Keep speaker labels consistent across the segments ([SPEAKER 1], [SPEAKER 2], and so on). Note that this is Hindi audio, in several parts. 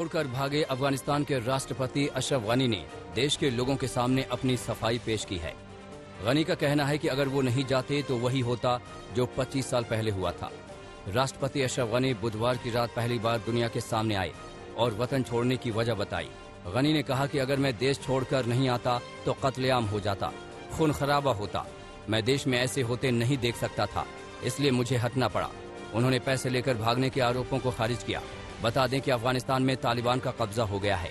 [SPEAKER 1] छोड़कर भागे अफगानिस्तान के राष्ट्रपति अशरफ गनी ने देश के लोगों के सामने अपनी सफाई पेश की है। गनी का कहना है कि अगर वो नहीं जाते तो वही होता जो 25 साल पहले हुआ था। राष्ट्रपति अशरफ गनी बुधवार की रात पहली बार दुनिया के सामने आए और वतन छोड़ने की वजह बताई। गनी ने कहा कि अगर मैं देश छोड़कर नहीं आता तो कत्लेआम हो जाता, खून खराबा होता। मैं देश में ऐसे होते नहीं देख सकता था, इसलिए मुझे हटना पड़ा। उन्होंने पैसे लेकर भागने के आरोपों को खारिज किया। बता दें कि अफगानिस्तान में तालिबान का कब्जा हो गया है।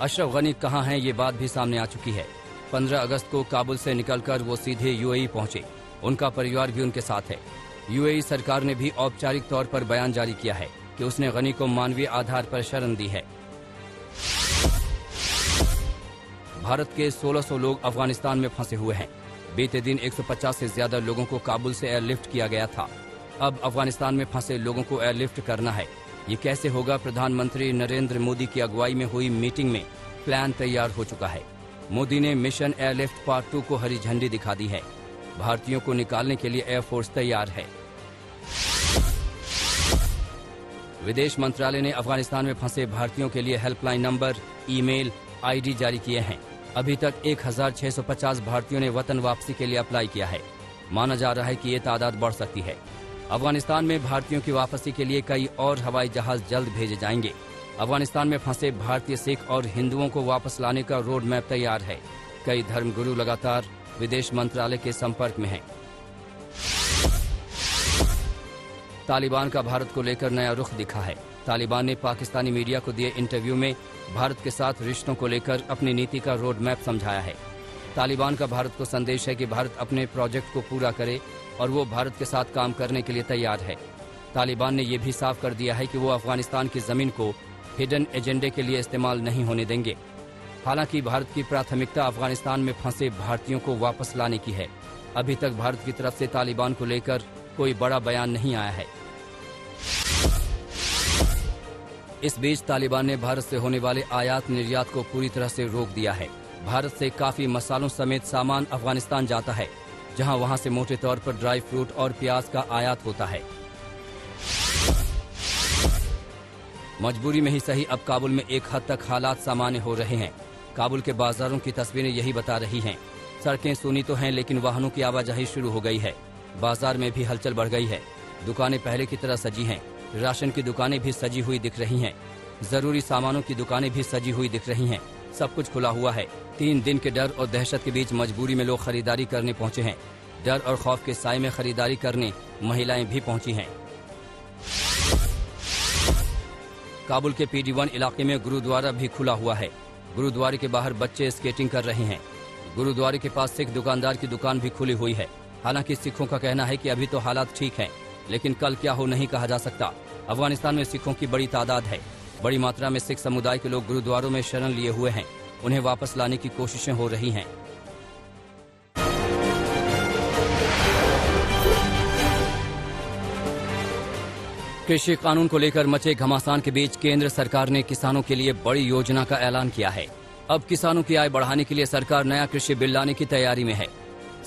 [SPEAKER 1] अशरफ गनी कहाँ हैं ये बात भी सामने आ चुकी है। 15 अगस्त को काबुल से निकलकर वो सीधे यूएई पहुंचे। उनका परिवार भी उनके साथ है। यूएई सरकार ने भी औपचारिक तौर पर बयान जारी किया है कि उसने गनी को मानवीय आधार पर शरण दी है। भारत के 1600 लोग अफगानिस्तान में फंसे हुए हैं। बीते दिन 150 से ज्यादा लोगों को काबुल से एयरलिफ्ट किया गया था। अब अफगानिस्तान में फंसे लोगों को एयरलिफ्ट करना है। ये कैसे होगा? प्रधानमंत्री नरेंद्र मोदी की अगुवाई में हुई मीटिंग में प्लान तैयार हो चुका है। मोदी ने मिशन एयरलिफ्ट पार्ट 2 को हरी झंडी दिखा दी है। भारतीयों को निकालने के लिए एयरफोर्स तैयार है। विदेश मंत्रालय ने अफगानिस्तान में फंसे भारतीयों के लिए हेल्पलाइन नंबर, ईमेल, आईडी जारी किए हैं। अभी तक 1650 भारतीयों ने वतन वापसी के लिए अप्लाई किया है। माना जा रहा है कि ये तादाद बढ़ सकती है। अफगानिस्तान में भारतीयों की वापसी के लिए कई और हवाई जहाज जल्द भेजे जाएंगे। अफगानिस्तान में फंसे भारतीय, सिख और हिंदुओं को वापस लाने का रोड मैप तैयार है। कई धर्मगुरु लगातार विदेश मंत्रालय के संपर्क में हैं। तालिबान का भारत को लेकर नया रुख दिखा है। तालिबान ने पाकिस्तानी मीडिया को दिए इंटरव्यू में भारत के साथ रिश्तों को लेकर अपनी नीति का रोड मैप समझाया है। तालिबान का भारत को संदेश है कि भारत अपने प्रोजेक्ट को पूरा करे और वो भारत के साथ काम करने के लिए तैयार है। तालिबान ने यह भी साफ कर दिया है कि वो अफगानिस्तान की जमीन को हिडन एजेंडे के लिए इस्तेमाल नहीं होने देंगे। हालांकि भारत की प्राथमिकता अफगानिस्तान में फंसे भारतीयों को वापस लाने की है। अभी तक भारत की तरफ से तालिबान को लेकर कोई बड़ा बयान नहीं आया है। इस बीच तालिबान ने भारत से होने वाले आयात निर्यात को पूरी तरह से रोक दिया है। भारत से काफी मसालों समेत सामान अफगानिस्तान जाता है, जहां वहां से मोटे तौर पर ड्राई फ्रूट और प्याज का आयात होता है। मजबूरी में ही सही, अब काबुल में एक हद तक हालात सामान्य हो रहे हैं। काबुल के बाजारों की तस्वीरें यही बता रही हैं। सड़कें सूनी तो हैं, लेकिन वाहनों की आवाजाही शुरू हो गई है। बाजार में भी हलचल बढ़ गई है। दुकानें पहले की तरह सजी हैं। राशन की दुकानें भी सजी हुई दिख रही हैं। जरूरी सामानों की दुकानें भी सजी हुई दिख रही हैं। सब कुछ खुला हुआ है। 3 दिन के डर और दहशत के बीच मजबूरी में लोग खरीदारी करने पहुंचे हैं। डर और खौफ के साए में खरीदारी करने महिलाएं भी पहुंची हैं। काबुल के PD1 इलाके में गुरुद्वारा भी खुला हुआ है। गुरुद्वारे के बाहर बच्चे स्केटिंग कर रहे हैं। गुरुद्वारे के पास सिख दुकानदार की दुकान भी खुली हुई है। हालांकि सिखों का कहना है कि अभी तो हालात ठीक हैं, लेकिन कल क्या हो नहीं कहा जा सकता। अफगानिस्तान में सिखों की बड़ी तादाद है। बड़ी मात्रा में सिख समुदाय के लोग गुरुद्वारों में शरण लिए हुए हैं। उन्हें वापस लाने की कोशिशें हो रही हैं। कृषि कानून को लेकर मचे घमासान के बीच केंद्र सरकार ने किसानों के लिए बड़ी योजना का ऐलान किया है। अब किसानों की आय बढ़ाने के लिए सरकार नया कृषि बिल लाने की तैयारी में है।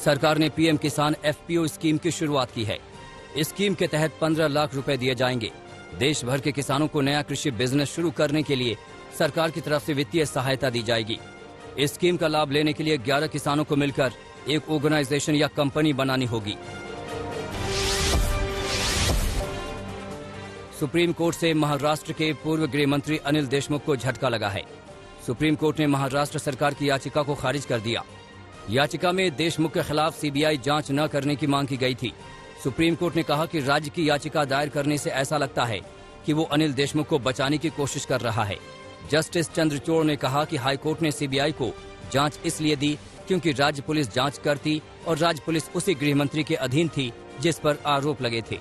[SPEAKER 1] सरकार ने पीएम किसान FPO स्कीम की शुरुआत की है। इस स्कीम के तहत 15 लाख रुपए दिए जाएंगे। देश भर के किसानों को नया कृषि बिजनेस शुरू करने के लिए सरकार की तरफ से वित्तीय सहायता दी जाएगी। इस स्कीम का लाभ लेने के लिए 11 किसानों को मिलकर एक ऑर्गेनाइजेशन या कंपनी बनानी होगी। सुप्रीम कोर्ट से महाराष्ट्र के पूर्व गृह मंत्री अनिल देशमुख को झटका लगा है। सुप्रीम कोर्ट ने महाराष्ट्र सरकार की याचिका को खारिज कर दिया। याचिका में देशमुख के खिलाफ सीबीआई जांच न करने की मांग की गई थी। सुप्रीम कोर्ट ने कहा कि राज्य की याचिका दायर करने से ऐसा लगता है कि वो अनिल देशमुख को बचाने की कोशिश कर रहा है। जस्टिस चंद्रचूड़ ने कहा कि हाईकोर्ट ने सीबीआई को जांच इसलिए दी क्योंकि राज्य पुलिस जांच करती और राज्य पुलिस उसी गृह मंत्री के अधीन थी जिस पर आरोप लगे थे।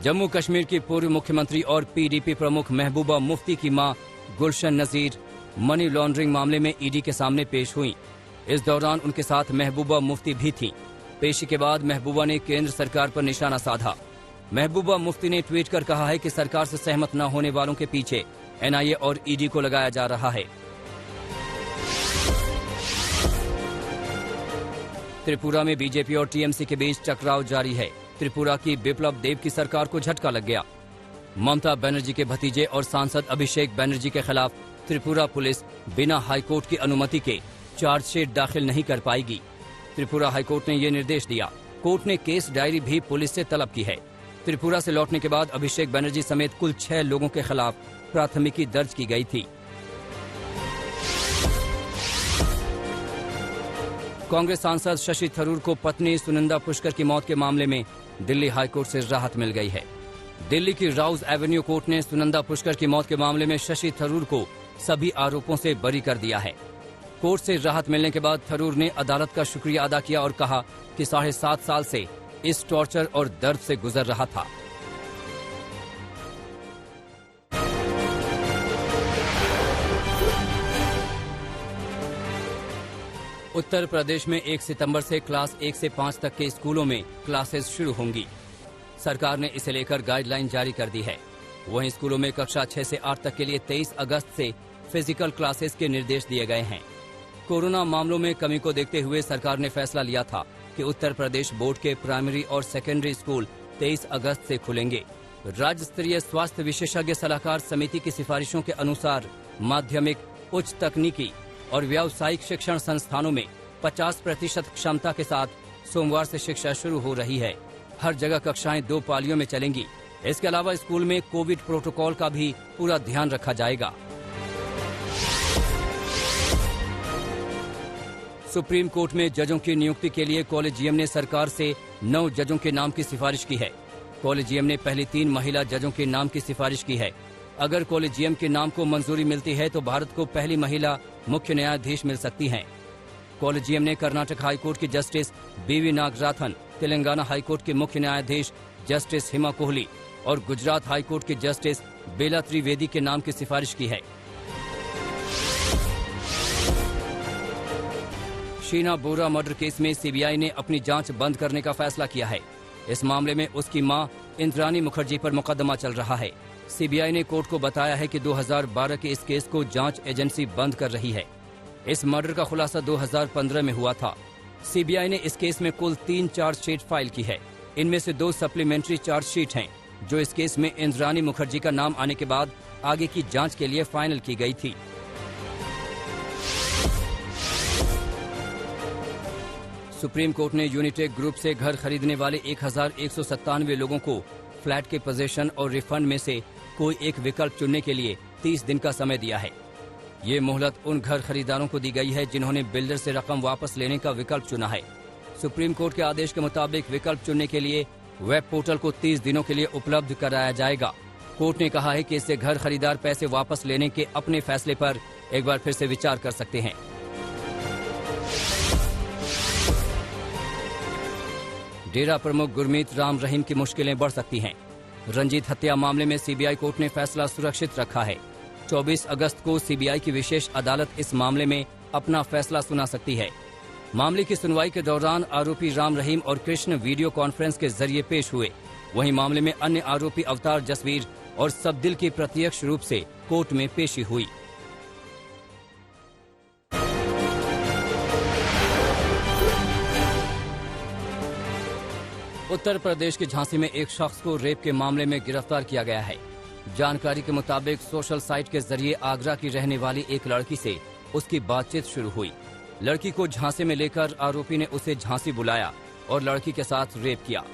[SPEAKER 1] जम्मू कश्मीर की पूर्व मुख्यमंत्री और पीडीपी प्रमुख महबूबा मुफ्ती की मां गुलशन नजीर मनी लॉन्ड्रिंग मामले में ईडी के सामने पेश हुई। इस दौरान उनके साथ महबूबा मुफ्ती भी थीं। पेशी के बाद महबूबा ने केंद्र सरकार पर निशाना साधा। महबूबा मुफ्ती ने ट्वीट कर कहा है कि सरकार से सहमत न होने वालों के पीछे एनआईए और ईडी को लगाया जा रहा है। त्रिपुरा में बीजेपी और टीएमसी के बीच टकराव जारी है। त्रिपुरा की बिप्लब देब की सरकार को झटका लग गया। ममता बनर्जी के भतीजे और सांसद अभिषेक बनर्जी के खिलाफ त्रिपुरा पुलिस बिना हाईकोर्ट की अनुमति के चार्जशीट दाखिल नहीं कर पाएगी। त्रिपुरा हाईकोर्ट ने ये निर्देश दिया। कोर्ट ने केस डायरी भी पुलिस से तलब की है। त्रिपुरा से लौटने के बाद अभिषेक बनर्जी समेत कुल 6 लोगों के खिलाफ प्राथमिकी दर्ज की गई थी। कांग्रेस सांसद शशि थरूर को पत्नी सुनंदा पुष्कर की मौत के मामले में दिल्ली हाईकोर्ट से राहत मिल गई है। दिल्ली की राउज एवेन्यू कोर्ट ने सुनंदा पुष्कर की मौत के मामले में शशि थरूर को सभी आरोपों से बरी कर दिया है। कोर्ट से राहत मिलने के बाद थरूर ने अदालत का शुक्रिया अदा किया और कहा कि 7.5 साल से इस टॉर्चर और दर्द से गुजर रहा था। उत्तर प्रदेश में 1 सितंबर से क्लास 1 से 5 तक के स्कूलों में क्लासेस शुरू होंगी। सरकार ने इसे लेकर गाइडलाइन जारी कर दी है। वहीं स्कूलों में कक्षा 6 से 8 तक के लिए 23 अगस्त से फिजिकल क्लासेस के निर्देश दिए गए हैं। कोरोना मामलों में कमी को देखते हुए सरकार ने फैसला लिया था कि उत्तर प्रदेश बोर्ड के प्राइमरी और सेकेंडरी स्कूल 23 अगस्त से खुलेंगे। राज्य स्तरीय स्वास्थ्य विशेषज्ञ सलाहकार समिति की सिफारिशों के अनुसार माध्यमिक, उच्च तकनीकी और व्यावसायिक शिक्षण संस्थानों में 50% क्षमता के साथ सोमवार से शिक्षा शुरू हो रही है। हर जगह कक्षाएं 2 पालियों में चलेंगी। इसके अलावा स्कूल में कोविड प्रोटोकॉल का भी पूरा ध्यान रखा जाएगा। सुप्रीम कोर्ट में जजों की नियुक्ति के लिए कॉलेजियम ने सरकार से 9 जजों के नाम की सिफारिश की है। कॉलेजियम ने पहली 3 महिला जजों के नाम की सिफारिश की है। अगर कॉलेजियम के नाम को मंजूरी मिलती है तो भारत को पहली महिला मुख्य न्यायाधीश मिल सकती हैं। कॉलेजियम ने कर्नाटक हाईकोर्ट की जस्टिस बीवी नागराथन, तेलंगाना हाईकोर्ट के मुख्य न्यायाधीश जस्टिस हिमा कोहली और गुजरात हाईकोर्ट के जस्टिस बेला त्रिवेदी के नाम की सिफारिश की है। शीना बोरा मर्डर केस में सीबीआई ने अपनी जांच बंद करने का फैसला किया है। इस मामले में उसकी मां इंद्रानी मुखर्जी पर मुकदमा चल रहा है। सीबीआई ने कोर्ट को बताया है कि 2012 के इस केस को जांच एजेंसी बंद कर रही है। इस मर्डर का खुलासा 2015 में हुआ था। सीबीआई ने इस केस में कुल 3 चार्जशीट फाइल की है। इनमें से 2 सप्लीमेंट्री चार्जशीट हैं, जो इस केस में इंद्रानी मुखर्जी का नाम आने के बाद आगे की जांच के लिए फाइनल की गई थी। सुप्रीम कोर्ट ने यूनिटेक ग्रुप से घर खरीदने वाले 1197 लोगों को फ्लैट के पोजीशन और रिफंड में से कोई एक विकल्प चुनने के लिए 30 दिन का समय दिया है। ये मोहलत उन घर खरीदारों को दी गई है जिन्होंने बिल्डर से रकम वापस लेने का विकल्प चुना है। सुप्रीम कोर्ट के आदेश के मुताबिक विकल्प चुनने के लिए वेब पोर्टल को 30 दिनों के लिए उपलब्ध कराया जाएगा। कोर्ट ने कहा है कि इससे घर खरीदार पैसे वापस लेने के अपने फैसले पर एक बार फिर से विचार कर सकते हैं। डेरा प्रमुख गुरमीत राम रहीम की मुश्किलें बढ़ सकती हैं। रंजीत हत्या मामले में सीबीआई कोर्ट ने फैसला सुरक्षित रखा है। 24 अगस्त को सीबीआई की विशेष अदालत इस मामले में अपना फैसला सुना सकती है। मामले की सुनवाई के दौरान आरोपी राम रहीम और कृष्ण वीडियो कॉन्फ्रेंस के जरिए पेश हुए। वहीं मामले में अन्य आरोपी अवतार जसवीर और सबदिल की प्रत्यक्ष रूप से कोर्ट में पेशी हुई। उत्तर प्रदेश के झांसी में एक शख्स को रेप के मामले में गिरफ्तार किया गया है। जानकारी के मुताबिक सोशल साइट के जरिए आगरा की रहने वाली एक लड़की से उसकी बातचीत शुरू हुई। लड़की को झांसे में लेकर आरोपी ने उसे झांसी बुलाया और लड़की के साथ रेप किया।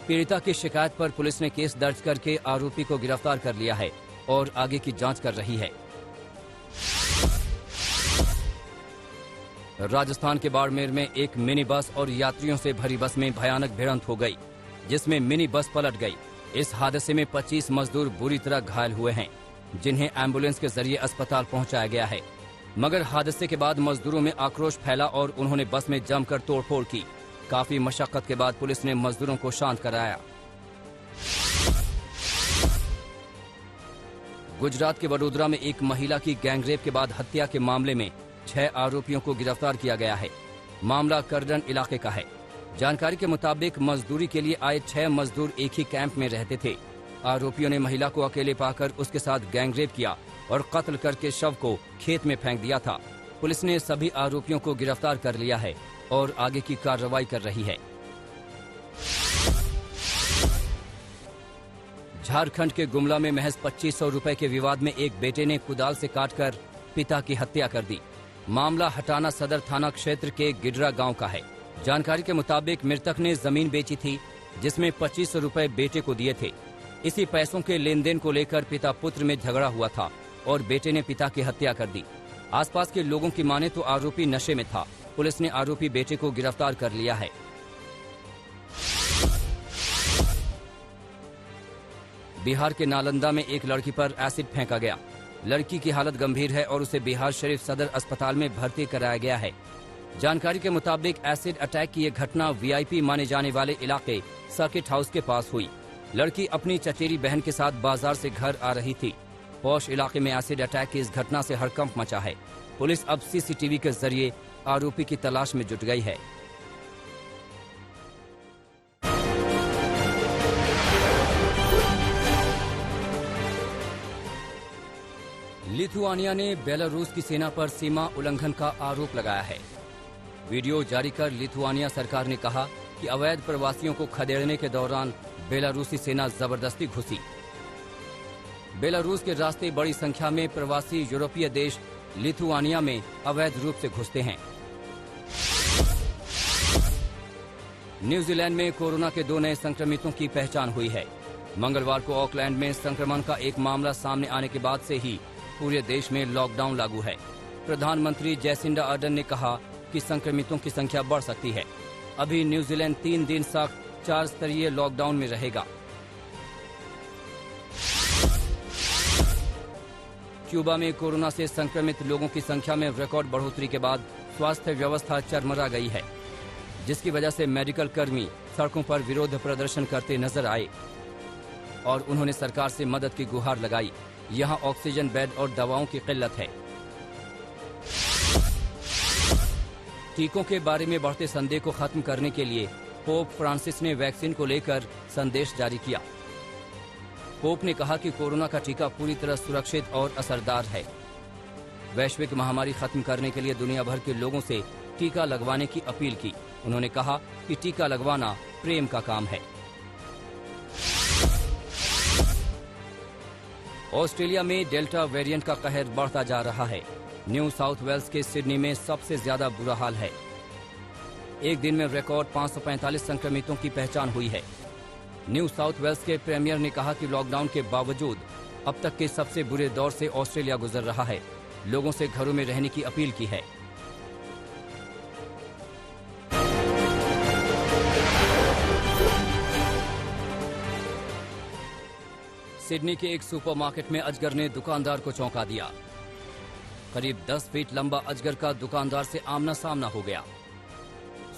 [SPEAKER 1] पीड़िता की शिकायत पर पुलिस ने केस दर्ज करके आरोपी को गिरफ्तार कर लिया है और आगे की जांच कर रही है। राजस्थान के बाड़मेर में एक मिनी बस और यात्रियों से भरी बस में भयानक भिड़ंत हो गई, जिसमें मिनी बस पलट गई। इस हादसे में 25 मजदूर बुरी तरह घायल हुए हैं, जिन्हें एम्बुलेंस के जरिए अस्पताल पहुंचाया गया है। मगर हादसे के बाद मजदूरों में आक्रोश फैला और उन्होंने बस में जमकर तोड़फोड़ की। काफी मशक्कत के बाद पुलिस ने मजदूरों को शांत कराया। गुजरात के वडोदरा में एक महिला की गैंगरेप के बाद हत्या के मामले में 6 आरोपियों को गिरफ्तार किया गया है। मामला करडन इलाके का है। जानकारी के मुताबिक मजदूरी के लिए आए 6 मजदूर एक ही कैंप में रहते थे। आरोपियों ने महिला को अकेले पाकर उसके साथ गैंगरेप किया और कत्ल करके शव को खेत में फेंक दिया था। पुलिस ने सभी आरोपियों को गिरफ्तार कर लिया है और आगे की कार्रवाई कर रही है। झारखंड के गुमला में महज 2500 रुपए के विवाद में एक बेटे ने कुदाल से काटकर पिता की हत्या कर दी। मामला हटाना सदर थाना क्षेत्र के गिडरा गांव का है। जानकारी के मुताबिक मृतक ने जमीन बेची थी, जिसमें 2500 रुपए बेटे को दिए थे। इसी पैसों के लेन देन को लेकर पिता पुत्र में झगड़ा हुआ था और बेटे ने पिता की हत्या कर दी। आसपास के लोगों की माने तो आरोपी नशे में था। पुलिस ने आरोपी बेटे को गिरफ्तार कर लिया है। बिहार के नालंदा में एक लड़की पर एसिड फेंका गया। लड़की की हालत गंभीर है और उसे बिहार शरीफ सदर अस्पताल में भर्ती कराया गया है। जानकारी के मुताबिक एसिड अटैक की यह घटना वीआईपी माने जाने वाले इलाके सर्किट हाउस के पास हुई। लड़की अपनी चचेरी बहन के साथ बाजार से घर आ रही थी। पौष इलाके में एसिड अटैक की इस घटना से हड़कंप मचा है। पुलिस अब सीसीटीवी के जरिए आरोपी की तलाश में जुट गई है। लिथुआनिया ने बेलारूस की सेना पर सीमा उल्लंघन का आरोप लगाया है। वीडियो जारी कर लिथुआनिया सरकार ने कहा कि अवैध प्रवासियों को खदेड़ने के दौरान बेलारूसी सेना जबरदस्ती घुसी। बेलारूस के रास्ते बड़ी संख्या में प्रवासी यूरोपीय देश लिथुआनिया में अवैध रूप से घुसते हैं। न्यूजीलैंड में कोरोना के 2 नए संक्रमितों की पहचान हुई है। मंगलवार को ऑकलैंड में संक्रमण का एक मामला सामने आने के बाद से ही पूरे देश में लॉकडाउन लागू है। प्रधानमंत्री जैसिंडा अर्डन ने कहा कि संक्रमितों की संख्या बढ़ सकती है। अभी न्यूजीलैंड 3 दिन तक 4 स्तरीय लॉकडाउन में रहेगा। क्यूबा में कोरोना से संक्रमित लोगों की संख्या में रिकॉर्ड बढ़ोतरी के बाद स्वास्थ्य व्यवस्था चरमरा गई है, जिसकी वजह से मेडिकल कर्मी सड़कों पर विरोध प्रदर्शन करते नजर आए और उन्होंने सरकार से मदद की गुहार लगाई। यहाँ ऑक्सीजन बेड और दवाओं की किल्लत है। टीकों के बारे में बढ़ते संदेह को खत्म करने के लिए पोप फ्रांसिस ने वैक्सीन को लेकर संदेश जारी किया। पोप ने कहा कि कोरोना का टीका पूरी तरह सुरक्षित और असरदार है। वैश्विक महामारी खत्म करने के लिए दुनिया भर के लोगों से टीका लगवाने की अपील की। उन्होंने कहा कि टीका लगवाना प्रेम का काम है। ऑस्ट्रेलिया में डेल्टा वेरिएंट का कहर बढ़ता जा रहा है। न्यू साउथ वेल्स के सिडनी में सबसे ज्यादा बुरा हाल है। एक दिन में रिकॉर्ड 545 संक्रमितों की पहचान हुई है। न्यू साउथ वेल्स के प्रीमियर ने कहा कि लॉकडाउन के बावजूद अब तक के सबसे बुरे दौर से ऑस्ट्रेलिया गुजर रहा है। लोगों से घरों में रहने की अपील की है। सिडनी के एक सुपरमार्केट में अजगर ने दुकानदार को चौंका दिया। करीब 10 फीट लंबा अजगर का दुकानदार से आमना सामना हो गया।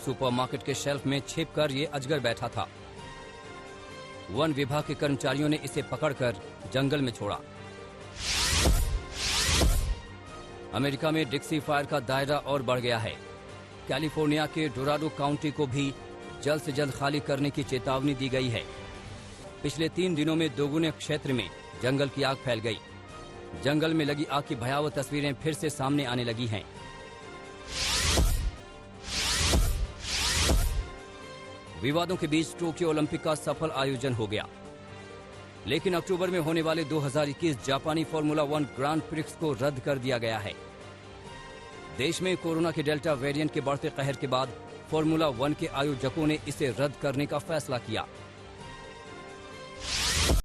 [SPEAKER 1] सुपरमार्केट के शेल्फ में छिपकर ये अजगर बैठा था। वन विभाग के कर्मचारियों ने इसे पकड़कर जंगल में छोड़ा। अमेरिका में डिक्सी फायर का दायरा और बढ़ गया है। कैलिफोर्निया के डोराडो काउंटी को भी जल्द से जल्द खाली करने की चेतावनी दी गई है। पिछले 3 दिनों में दोगुने क्षेत्र में जंगल की आग फैल गई। जंगल में लगी आग की भयावह तस्वीरें फिर से सामने आने लगी हैं। विवादों के बीच टोक्यो ओलंपिक का सफल आयोजन हो गया, लेकिन अक्टूबर में होने वाले 2021 जापानी फॉर्मूला 1 ग्रांड प्रिक्स को रद्द कर दिया गया है। देश में कोरोना के डेल्टा वेरिएंट के बढ़ते कहर के बाद फॉर्मूला 1 के आयोजकों ने इसे रद्द करने का फैसला किया।